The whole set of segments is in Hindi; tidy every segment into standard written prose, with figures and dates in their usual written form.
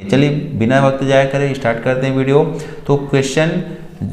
चलिए बिना वक्त जाया करें स्टार्ट करते हैं वीडियो। तो क्वेश्चन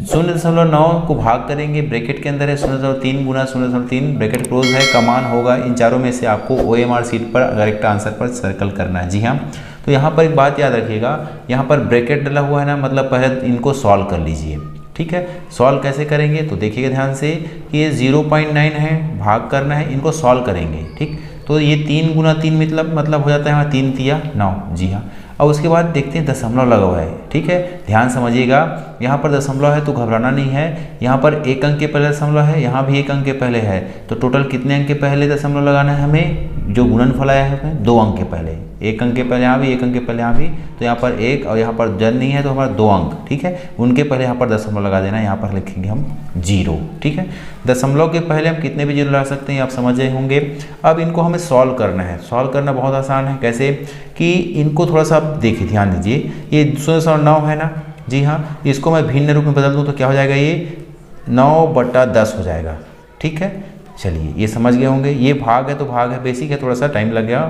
0.9 को भाग करेंगे, ब्रैकेट के अंदर है 0.3 गुना 0.3 ब्रैकेट क्लोज है, कमान होगा। इन चारों में से आपको OMR शीट पर करेक्ट आंसर पर सर्कल करना है। जी हाँ, तो यहाँ पर एक बात याद रखिएगा, यहाँ पर ब्रैकेट डला हुआ है ना, मतलब पहले इनको सॉल्व कर लीजिए। ठीक है, सॉल्व कैसे करेंगे तो देखिएगा ध्यान से कि ये 0.9 है, भाग करना है, इनको सॉल्व करेंगे। ठीक, तो ये 3 गुना 3 मतलब हो जाता है हमारा 3 तिया 9। जी हाँ, और उसके बाद देखते हैं दशमलव लगा हुआ है। ठीक है, ध्यान समझिएगा, यहाँ पर दशमलव है तो घबराना नहीं है। यहाँ पर 1 अंक के पहले दशमलव है, यहाँ भी 1 अंक के पहले है, तो टोटल कितने अंक के पहले दशमलव लगाना है हमें? जो गुणनफल आया है हमें 2 अंक के पहले, 1 अंक के पहले यहाँ भी, 1 अंक के पहले यहाँ भी, तो यहाँ पर 1 और यहाँ पर जन नहीं है तो हमारा 2 अंक। ठीक है, उनके पहले यहाँ पर दशमलव लगा देना, यहाँ पर लिखेंगे हम 0। ठीक है, दशमलव के पहले हम कितने भी 0 लगा सकते हैं आप समझ रहे होंगे। अब इनको हमें सॉल्व करना है। सॉल्व करना बहुत आसान है। कैसे कि इनको थोड़ा सा आप देखिए, ध्यान दीजिए, ये 0.9 है ना। जी हाँ, इसको मैं भिन्न रूप में बदल दूँ तो क्या हो जाएगा? ये 9/10 हो जाएगा। ठीक है, चलिए ये समझ गए होंगे। ये भाग है तो भाग है, बेसिक है, थोड़ा सा टाइम लग गया।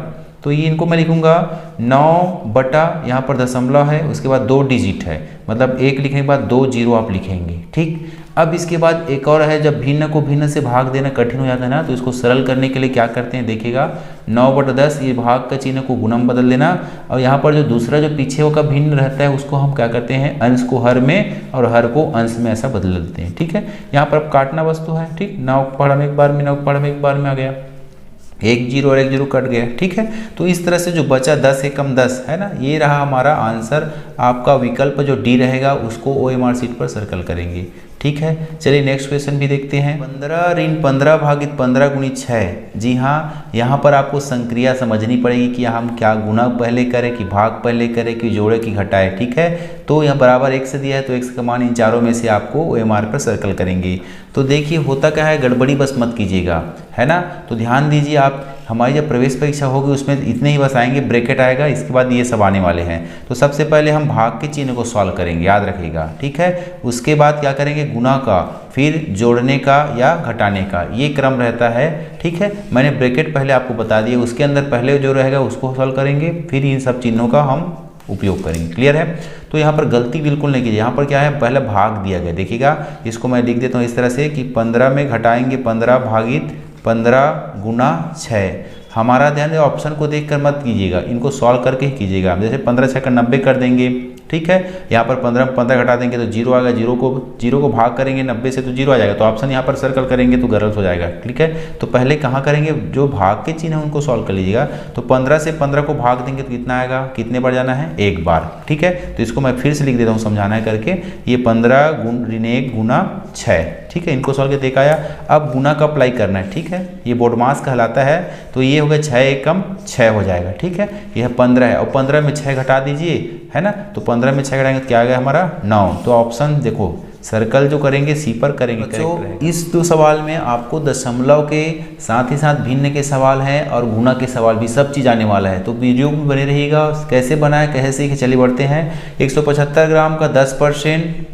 तो ये इनको मैं लिखूंगा 9 यहाँ पर दशमलव है, उसके बाद 2 डिजिट है, मतलब 1 लिखने के बाद 2 0 आप लिखेंगे। ठीक, अब इसके बाद एक और है, जब भिन्न को भिन्न से भाग देना कठिन हो जाता है ना, तो इसको सरल करने के लिए क्या करते हैं देखिएगा, 9/10 ये भाग का चिन्ह को गुणा में बदल देना, और यहाँ पर जो दूसरा जो पीछे का भिन्न रहता है उसको हम क्या करते हैं, अंश को हर में और हर को अंश में ऐसा बदल देते हैं। ठीक है, यहाँ पर अब काटना वस्तु है। ठीक, 9 पढ़ा में एक बार में, 9 पढ़ा में एक बार में आ गया, 1 0 और 1 0 कट गया। ठीक है, तो इस तरह से जो बचा 10 एकम 10 है ना, ये रहा हमारा आंसर। आपका विकल्प जो डी रहेगा उसको OMR शीट पर सर्कल करेंगे। ठीक है, चलिए नेक्स्ट क्वेश्चन भी देखते हैं। 15 ऋण 15 भागित 15 गुणित 6। जी हाँ, यहाँ पर आपको संक्रिया समझनी पड़ेगी कि हम क्या गुणा पहले करें कि भाग पहले करें कि जोड़े कि घटाए। ठीक है, तो यहाँ बराबर 1 से दिया है तो x का मान इन चारों में से आपको OMR पर सर्कल करेंगे। तो देखिए होता क्या है, गड़बड़ी बस मत कीजिएगा, है ना। तो ध्यान दीजिए, आप हमारी जब प्रवेश परीक्षा होगी उसमें इतने ही बस आएंगे, ब्रैकेट आएगा, इसके बाद ये सब आने वाले हैं। तो सबसे पहले हम भाग के चिन्ह को सॉल्व करेंगे, याद रखिएगा। ठीक है, उसके बाद क्या करेंगे, गुणा का, फिर जोड़ने का या घटाने का, ये क्रम रहता है। ठीक है, मैंने ब्रैकेट पहले आपको बता दिए, उसके अंदर पहले जो रहेगा उसको सॉल्व करेंगे, फिर इन सब चिन्हों का हम उपयोग करेंगे। क्लियर है। तो यहाँ पर गलती बिल्कुल नहीं कीजिए, यहाँ पर क्या है, पहले भाग दिया गया। देखिएगा, इसको मैं लिख देता हूँ इस तरह से कि 15 में घटाएंगे 15 भागित 15 गुना 6। हमारा ध्यान ऑप्शन को देखकर मत कीजिएगा, इनको सॉल्व करके ही कीजिएगा। जैसे 15 6 का 90 कर देंगे। ठीक है, यहाँ पर 15 घटा देंगे तो 0 आ गया, 0 को भाग करेंगे 90 से तो 0 आ जाएगा, तो ऑप्शन यहाँ पर सर्कल करेंगे तो गलत हो जाएगा। ठीक है, तो पहले कहाँ करेंगे, जो भाग के चिन्ह है उनको सॉल्व कर लीजिएगा। तो 15 से 15 को भाग देंगे तो कितना आएगा, कितने बार जाना है, 1 बार। ठीक है, तो इसको मैं फिर से लिख देता हूँ समझाना है करके, ये 15 ऋण 1 गुना 6। ठीक है, इनको सॉल्व करके देखा आया। अब गुना का अप्लाई करना है। ठीक है, ये बोडमास कहलाता है, तो ये हो गया 6 एकम 6 हो जाएगा। ठीक है, यह 15 है और 15 में 6 घटा दीजिए, है ना, तो 15 में 6 घटाएंगे तो क्या आ गया हमारा 9। तो ऑप्शन देखो, सर्कल जो करेंगे सी पर करेंगे। तो इस 2 सवाल में आपको दशमलव के साथ ही साथ भिन्न के सवाल हैं और गुना के सवाल भी, सब चीज़ आने वाला है। तो वीडियो में बने रहिएगा। कैसे बनाए कैसे सीखे, चलिए बढ़ते हैं। 175 ग्राम का 10%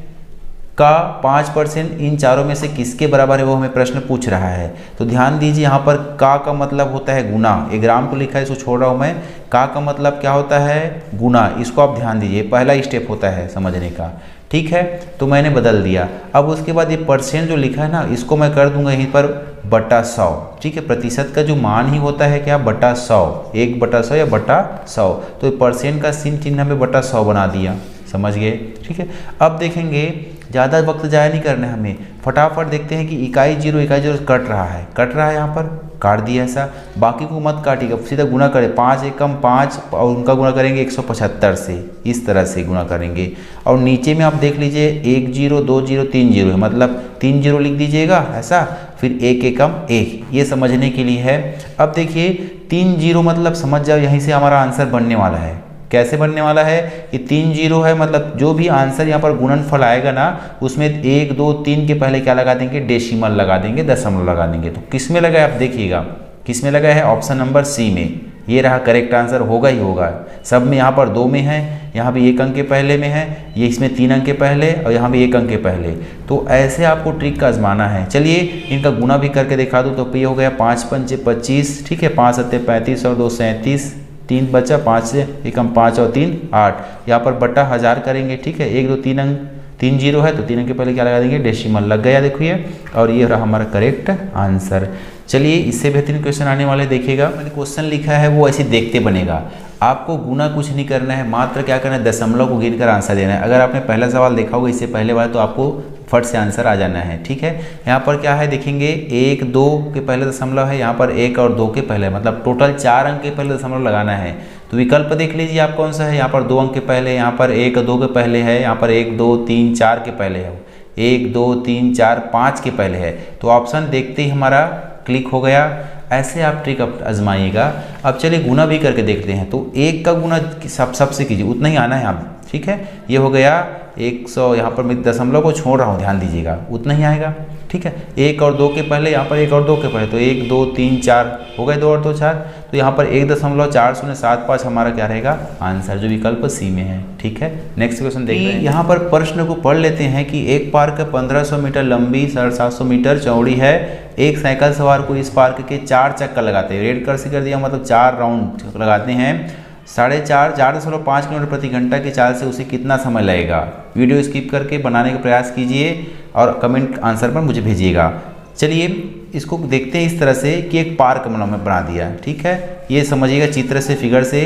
का 5%, इन चारों में से किसके बराबर है वो हमें प्रश्न पूछ रहा है। तो ध्यान दीजिए, यहाँ पर का मतलब होता है गुना, 1 ग्राम को लिखा है, इसको छोड़ रहा हूँ मैं। का मतलब क्या होता है, गुना। इसको आप ध्यान दीजिए, पहला स्टेप होता है समझने का। ठीक है, तो मैंने बदल दिया। अब उसके बाद ये परसेंट जो लिखा है ना, इसको मैं कर दूंगा यहीं पर /100। ठीक है, प्रतिशत का जो मान ही होता है क्या, /100, 1/100 या /100। तो परसेंट का चिन्ह हमें /100 बना दिया, समझ गए। ठीक है, अब देखेंगे, ज़्यादा वक्त जाया नहीं करना है हमें, फटाफट देखते हैं कि इकाई 0 कट रहा है, यहाँ पर काट दिया ऐसा। बाकी को मत काटिएगा, सीधा गुना करें, 5 एकम 5 और उनका गुना करेंगे 175 से, इस तरह से गुना करेंगे। और नीचे में आप देख लीजिए 1 0 2 0 3 0 है, मतलब 3 0 लिख दीजिएगा ऐसा, फिर 1 एकम 1, ये समझने के लिए है। अब देखिए 3 0 मतलब समझ जाओ, यहीं से हमारा आंसर बनने वाला है। कैसे बनने वाला है कि 3 0 है, मतलब जो भी आंसर यहाँ पर गुणनफल आएगा ना, उसमें 1 2 3 के पहले क्या लगा देंगे, डेसिमल लगा देंगे, दशमलव लगा देंगे। तो किस में लगा है आप देखिएगा, किस में लगा है, ऑप्शन नंबर सी में। ये रहा करेक्ट आंसर, होगा ही होगा। सब में यहाँ पर 2 में है, यहाँ भी 1 अंक के पहले में है, ये इसमें 3 अंक के पहले और यहाँ भी 1 अंक के पहले। तो ऐसे आपको ट्रिक का आजमाना है। चलिए इनका गुना भी करके दिखा दूँ। तो ये हो गया 5 पंचे 25, ठीक है, 5 सत्ते 35 और 2 37, 3 बचा, 5 से एकम 5 और 3 8, यहाँ पर बटा 1000 करेंगे। ठीक है, 1 2 3 अंक 3 जीरो है तो 3 अंक के पहले क्या लगा देंगे, डेसिमल लग गया। देखिए, और ये रहा हमारा करेक्ट आंसर। चलिए, इससे बेहतरीन क्वेश्चन आने वाले देखिएगा। मैंने क्वेश्चन लिखा है वो ऐसे देखते बनेगा, आपको गुना कुछ नहीं करना है, मात्र क्या करना है, दशमलव को गिनकर आंसर देना है। अगर आपने पहला सवाल देखा होगा इससे पहले वाला तो आपको फट से आंसर आ जाना है। ठीक है, यहाँ पर क्या है देखेंगे, 1 2 के पहले दशमलव है, यहाँ पर 1 और 2 के पहले, मतलब टोटल 4 अंक के पहले दशमलव लगाना है। तो विकल्प देख लीजिए आप कौन सा है, यहाँ पर 2 अंक के पहले, यहाँ पर 1 2 के पहले है, यहाँ पर 1 2 3 4 के पहले है, 1 2 3 4 5 के पहले है। तो ऑप्शन देखते ही हमारा क्लिक हो गया। ऐसे आप ट्रिक आजमाइएगा। अब चलिए गुना भी करके देखते हैं। तो 1 का गुना सबसे कीजिए, उतना ही आना है आप। ठीक है, ये हो गया 100, यहाँ पर मैं दशमलव को छोड़ रहा हूँ, ध्यान दीजिएगा, उतना ही आएगा। ठीक है, 1 और 2 के पहले, यहाँ पर 1 और 2 के पहले, तो 1 2 3 4 हो गए, 2 और 2 4, तो यहाँ पर 1.4075 हमारा क्या रहेगा आंसर, जो विकल्प सी में है। ठीक है, नेक्स्ट क्वेश्चन देखते हैं। यहाँ पर प्रश्न को पढ़ लेते हैं कि एक पार्क 1500 मीटर लंबी 750 मीटर चौड़ी है, एक साइकिल सवार को इस पार्क के 4 चक्कर लगाते हैं, रेड कर दिया, मतलब 4 राउंड लगाते हैं, 4.5 किलोमीटर प्रति घंटा की चाल से उसे कितना समय लगेगा। वीडियो स्किप करके बनाने का प्रयास कीजिए और कमेंट आंसर पर मुझे भेजिएगा। चलिए इसको देखते हैं इस तरह से कि एक पार्क मैंने बना दिया। ठीक है, ये समझिएगा चित्र से, फिगर से,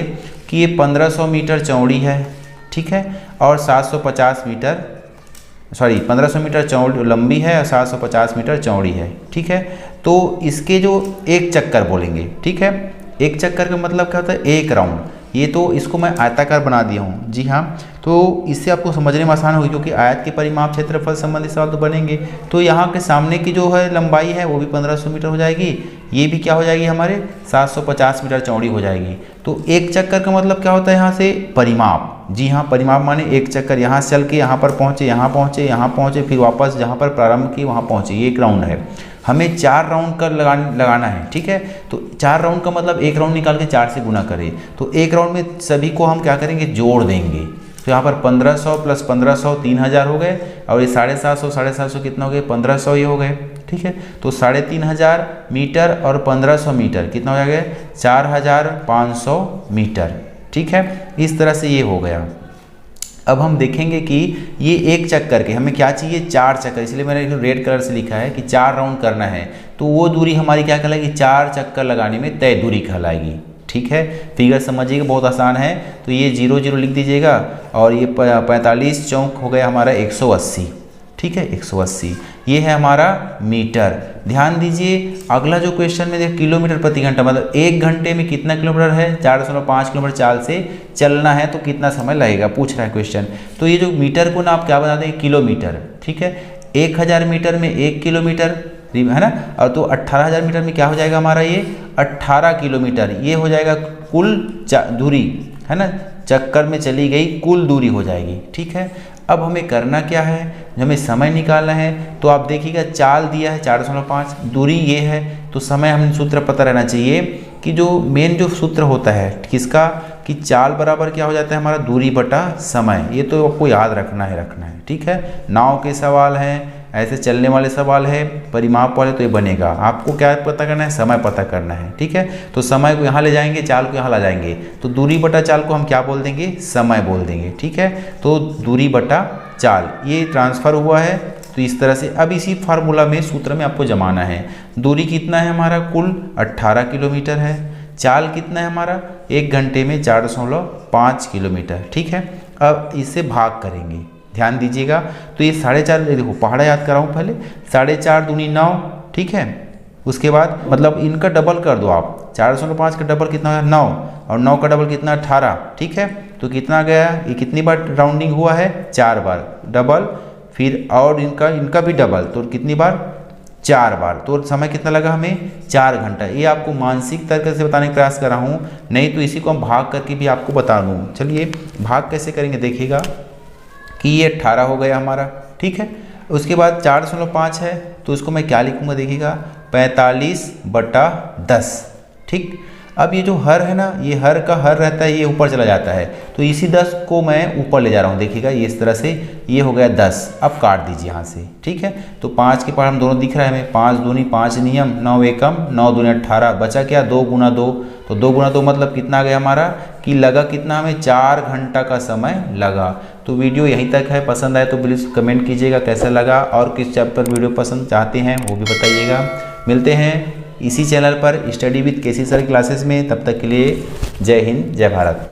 कि ये 1500 मीटर चौड़ी है। ठीक है, और 1500 मीटर चौड़ी लंबी है और 750 मीटर चौड़ी है। ठीक है, तो इसके जो एक चक्कर बोलेंगे। ठीक है, एक चक्कर का मतलब क्या होता है, एक राउंड। ये तो इसको मैं आयताकार बना दिया हूँ। जी हाँ, तो इससे आपको समझने में आसान होगी, क्योंकि आयत के परिमाप क्षेत्रफल संबंधी सवाल तो बनेंगे। तो यहाँ के सामने की जो है लंबाई है वो भी 1500 मीटर हो जाएगी, ये भी क्या हो जाएगी हमारे 750 मीटर चौड़ी हो जाएगी। तो एक चक्कर का मतलब क्या होता है, यहाँ से परिमाप। जी हाँ, परिमाप माने एक चक्कर, यहाँ से चल के यहाँ पर पहुँचे, यहाँ पहुँचे, यहाँ पहुँचे, फिर वापस जहाँ पर प्रारंभ किए वहाँ पहुँचे, ये एक राउंड है। हमें 4 राउंड का लगाना है। ठीक है, तो 4 राउंड का मतलब एक राउंड निकाल के 4 से गुना करें, तो एक राउंड में सभी को हम क्या करेंगे, जोड़ देंगे। तो यहाँ पर 1500 प्लस 1500 3000 हो गए, और ये 750 कितना हो गए, 1500 ये हो गए। ठीक है, तो 3500 मीटर और 1500 मीटर कितना हो जाएगा, 4500 मीटर। ठीक है, इस तरह से ये हो गया। अब हम देखेंगे कि ये एक चक्कर के हमें क्या चाहिए, 4 चक्कर, इसलिए मैंने रेड कलर से लिखा है कि 4 राउंड करना है। तो वो दूरी हमारी क्या कहलाएगी, 4 चक्कर लगाने में तय दूरी कहलाएगी। ठीक है, फिगर समझिएगा, बहुत आसान है। तो ये 0 0 लिख दीजिएगा, और ये 45 चौक हो गया हमारा 180। ठीक है, 180 ये है हमारा मीटर। ध्यान दीजिए, अगला जो क्वेश्चन में देखिए, किलोमीटर प्रति घंटा, मतलब 1 घंटे में कितना किलोमीटर है, 4.5 किलोमीटर चाल से चलना है, तो कितना समय लगेगा पूछ रहा है क्वेश्चन। तो ये जो मीटर को ना आप क्या बना देंगे, किलोमीटर। ठीक है, 1000 मीटर में 1 किलोमीटर है ना, और तो 18000 मीटर में क्या हो जाएगा हमारा, ये 18 किलोमीटर, ये हो जाएगा कुल दूरी, है ना, चक्कर में चली गई कुल दूरी हो जाएगी। ठीक है, अब हमें करना क्या है, हमें समय निकालना है। तो आप देखिएगा चाल दिया है 4.5, दूरी ये है, तो समय हमें सूत्र पता रहना चाहिए कि जो मेन जो सूत्र होता है किसका, कि चाल बराबर क्या हो जाता है हमारा, दूरी बटा समय। ये तो आपको याद रखना है। ठीक है, नाव के सवाल हैं, ऐसे चलने वाले सवाल है, परिमाप वाले, तो ये बनेगा। आपको क्या पता करना है, समय पता करना है। ठीक है, तो समय को यहाँ ले जाएंगे, चाल को यहाँ ला जाएंगे, तो दूरी बटा चाल को हम क्या बोल देंगे, समय बोल देंगे। ठीक है, तो दूरी बटा चाल ये ट्रांसफर हुआ है। तो इस तरह से अब इसी फार्मूला में सूत्र में आपको जमाना है। दूरी कितना है हमारा, कुल 18 किलोमीटर है। चाल कितना है हमारा, 1 घंटे में 4.5 किलोमीटर। ठीक है, अब इससे भाग करेंगे, ध्यान दीजिएगा। तो ये 4.5, देखो पहाड़ा याद कराऊँ पहले, 4.5 दूनी 9। ठीक है, उसके बाद मतलब इनका डबल कर दो आप, 4.5 का डबल कितना है 9, और 9 का डबल कितना 18। ठीक है, तो कितना गया, ये कितनी बार राउंडिंग हुआ है, 4 बार डबल, फिर और इनका भी डबल, तो कितनी बार, 4 बार। तो समय कितना लगा हमें, 4 घंटा। ये आपको मानसिक तरीके से बताने का प्रयास कर रहा हूँ, नहीं तो इसी को हम भाग करके भी आपको बता दूँ। चलिए भाग कैसे करेंगे देखिएगा, कि ये 18 हो गया हमारा। ठीक है, उसके बाद 4.5 है, तो उसको मैं क्या लिखूँगा देखिएगा, 45/10। ठीक, अब ये जो हर है ना, ये हर का हर रहता है, ये ऊपर चला जाता है, तो इसी 10 को मैं ऊपर ले जा रहा हूँ। देखिएगा ये इस तरह से, ये हो गया 10। अब काट दीजिए यहाँ से। ठीक है, तो 5 के पास हम दोनों दिख रहा है हमें, 5 दूनी 5 नियम, 9 एकम, 9 दूनी 18, बचा क्या, 2 गुना 2, तो 2 गुना 2 मतलब कितना आ गया हमारा कि लगा कितना, हमें 4 घंटा का समय लगा। तो वीडियो यहीं तक है, पसंद आए तो प्लीज़ कमेंट कीजिएगा कैसा लगा, और किस चैप्टर वीडियो पसंद चाहते हैं वो भी बताइएगा। मिलते हैं इसी चैनल पर study with KC sir classes में, तब तक के लिए जय हिंद जय भारत।